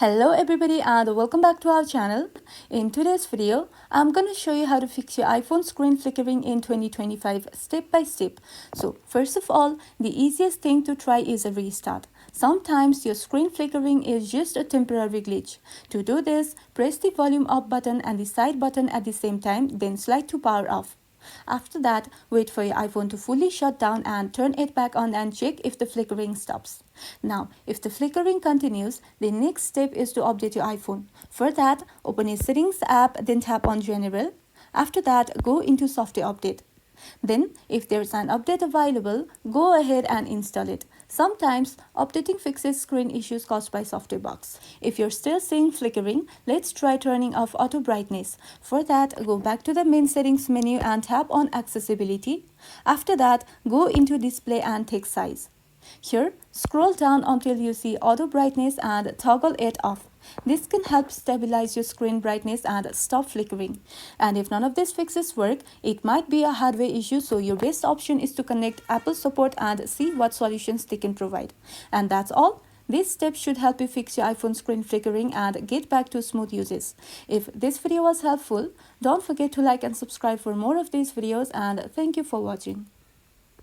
Hello everybody and welcome back to our channel. In today's video, I'm going to show you how to fix your iPhone screen flickering in 2025 step by step. So first of all, the easiest thing to try is a restart. Sometimes your screen flickering is just a temporary glitch. To do this, press the volume up button and the side button at the same time, then slide to power off. After that, wait for your iPhone to fully shut down and turn it back on and check if the flickering stops. Now, if the flickering continues, the next step is to update your iPhone. For that, open your Settings app, then tap on General. After that, go into Software Update. Then, if there's an update available, go ahead and install it. Sometimes, updating fixes screen issues caused by software bugs. If you're still seeing flickering, let's try turning off auto brightness. For that, go back to the main settings menu and tap on Accessibility. After that, go into Display and Text Size. Here, scroll down until you see auto brightness and toggle it off. This can help stabilize your screen brightness and stop flickering. And if none of these fixes work, it might be a hardware issue, so your best option is to connect Apple support and see what solutions they can provide. And that's all. These steps should help you fix your iPhone screen flickering and get back to smooth uses. If this video was helpful, don't forget to like and subscribe for more of these videos, and thank you for watching.